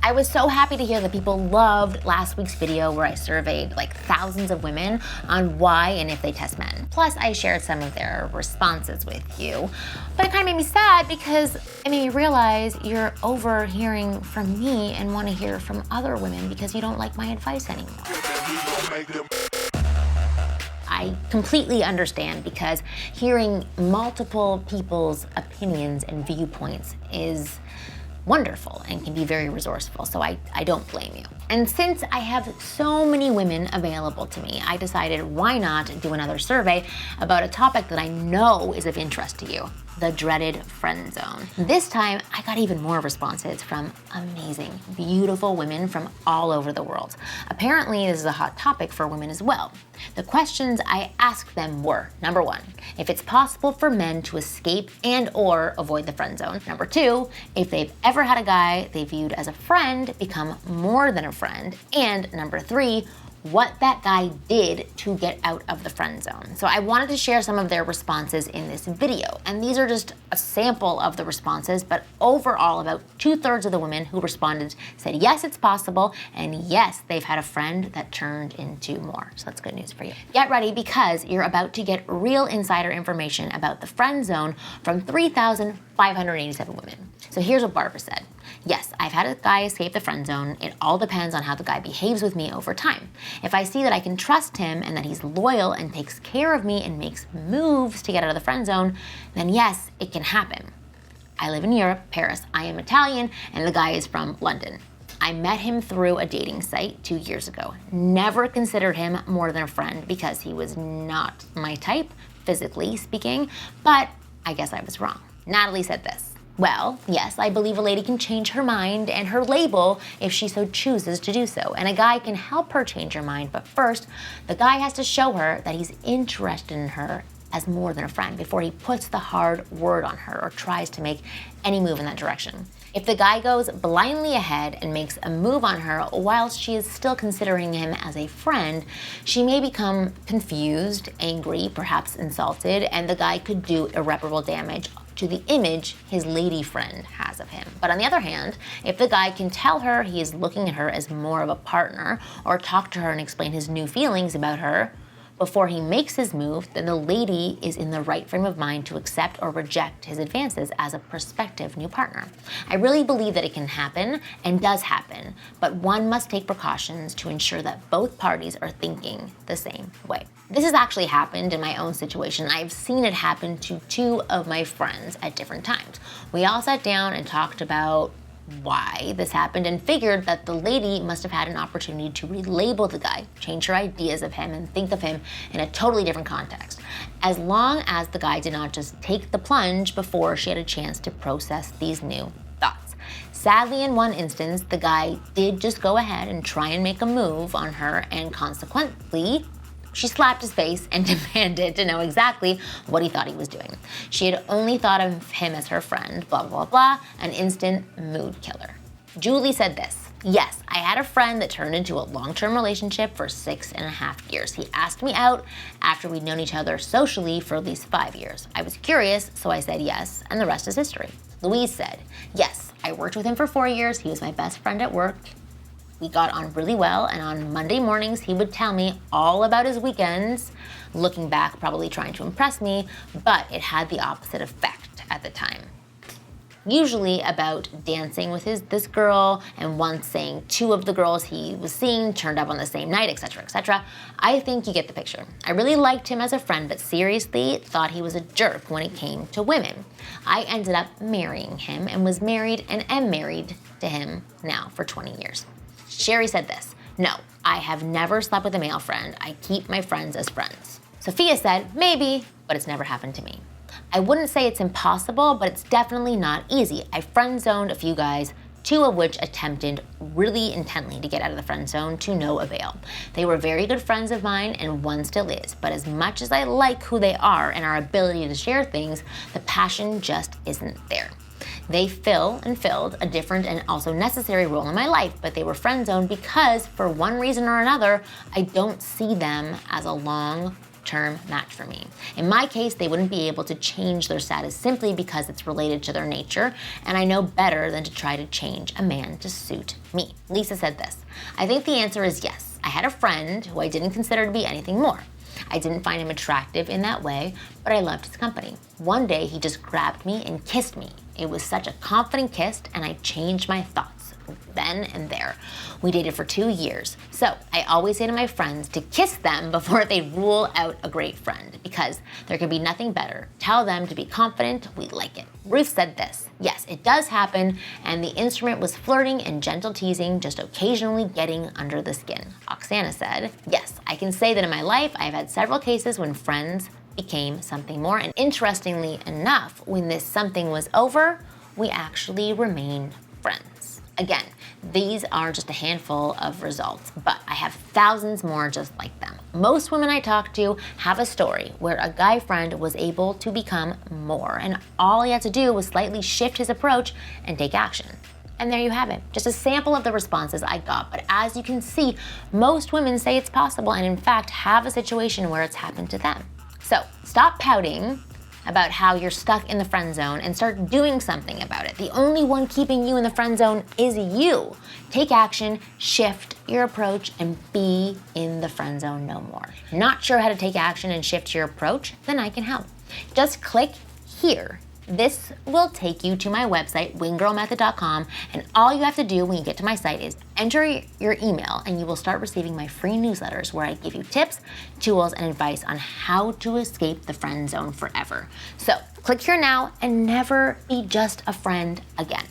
I was so happy to hear that people loved last week's video where I surveyed like thousands of women on why and if they test men. Plus, I shared some of their responses with you. But it kind of made me sad because it made me realize you're over hearing from me and want to hear from other women because you don't like my advice anymore. I completely understand because hearing multiple people's opinions and viewpoints is wonderful and can be very resourceful, so I don't blame you. And since I have so many women available to me, I decided why not do another survey about a topic that I know is of interest to you, the dreaded friend zone. This time, I got even more responses from amazing, beautiful women from all over the world. Apparently, this is a hot topic for women as well. The questions I asked them were, number 1, if it's possible for men to escape and or avoid the friend zone. Number 2, if they've ever had a guy they viewed as a friend become more than a friend. And number 3, what that guy did to get out of the friend zone. So I wanted to share some of their responses in this video. And these are just a sample of the responses, but overall about 2/3 of the women who responded said yes, it's possible, and yes, they've had a friend that turned into more. So that's good news for you. Get ready because you're about to get real insider information about the friend zone from 3,587 women. So here's what Barbara said. Yes, I've had a guy escape the friend zone. It all depends on how the guy behaves with me over time. If I see that I can trust him and that he's loyal and takes care of me and makes moves to get out of the friend zone, then yes, it can happen. I live in Europe, Paris. I am Italian, and the guy is from London. I met him through a dating site 2 years ago. Never considered him more than a friend because he was not my type, physically speaking, but I guess I was wrong. Natalie said this. Well, yes, I believe a lady can change her mind and her label if she so chooses to do so. And a guy can help her change her mind, but first, the guy has to show her that he's interested in her as more than a friend before he puts the hard word on her or tries to make any move in that direction. If the guy goes blindly ahead and makes a move on her whilst she is still considering him as a friend, she may become confused, angry, perhaps insulted, and the guy could do irreparable damage to the image his lady friend has of him. But on the other hand, if the guy can tell her he is looking at her as more of a partner or talk to her and explain his new feelings about her before he makes his move, then the lady is in the right frame of mind to accept or reject his advances as a prospective new partner. I really believe that it can happen and does happen, but one must take precautions to ensure that both parties are thinking the same way. This has actually happened in my own situation. I've seen it happen to 2 of my friends at different times. We all sat down and talked about why this happened and figured that the lady must have had an opportunity to relabel the guy, change her ideas of him, and think of him in a totally different context, as long as the guy did not just take the plunge before she had a chance to process these new thoughts. Sadly, in one instance, the guy did just go ahead and try and make a move on her, and consequently, she slapped his face and demanded to know exactly what he thought he was doing. She had only thought of him as her friend, blah, blah, blah, an instant mood killer. Julie said this. Yes, I had a friend that turned into a long-term relationship for 6.5 years. He asked me out after we'd known each other socially for at least 5 years. I was curious, so I said yes, and the rest is history. Louise said, yes, I worked with him for 4 years. He was my best friend at work. We got on really well, and on Monday mornings, he would tell me all about his weekends, looking back, probably trying to impress me, but it had the opposite effect at the time. Usually about dancing with this girl, and once saying 2 of the girls he was seeing turned up on the same night, etc., etc. I think you get the picture. I really liked him as a friend, but seriously thought he was a jerk when it came to women. I ended up marrying him and was married and am married to him now for 20 years. Sherry said this. No, I have never slept with a male friend. I keep my friends as friends. Sophia said, maybe, but it's never happened to me. I wouldn't say it's impossible, but it's definitely not easy. I friend zoned a few guys, 2 of which attempted really intently to get out of the friend zone to no avail. They were very good friends of mine, and one still is, but as much as I like who they are and our ability to share things, the passion just isn't there. They filled a different and also necessary role in my life, but they were friend zoned because, for one reason or another, I don't see them as a long long-term match for me. In my case, they wouldn't be able to change their status simply because it's related to their nature, and I know better than to try to change a man to suit me. Lisa said this, I think the answer is yes. I had a friend who I didn't consider to be anything more. I didn't find him attractive in that way, but I loved his company. One day, he just grabbed me and kissed me. It was such a confident kiss, and I changed my thoughts then and there. We dated for 2 years. So I always say to my friends to kiss them before they rule out a great friend, because there can be nothing better. Tell them to be confident, we like it. Ruth said this, yes, it does happen, and the instrument was flirting and gentle teasing, just occasionally getting under the skin. Oksana said, yes, I can say that in my life, I've had several cases when friends became something more, and interestingly enough, when this something was over, we actually remained friends. Again, these are just a handful of results, but I have thousands more just like them. Most women I talk to have a story where a guy friend was able to become more, and all he had to do was slightly shift his approach and take action. And there you have it, just a sample of the responses I got. But as you can see, most women say it's possible and in fact have a situation where it's happened to them. So stop pouting about how you're stuck in the friend zone and start doing something about it. The only one keeping you in the friend zone is you. Take action, shift your approach, and be in the friend zone no more. Not sure how to take action and shift your approach? Then I can help. Just click here. This will take you to my website, winggirlmethod.com, and all you have to do when you get to my site is enter your email and you will start receiving my free newsletters where I give you tips, tools, and advice on how to escape the friend zone forever. So click here now and never be just a friend again.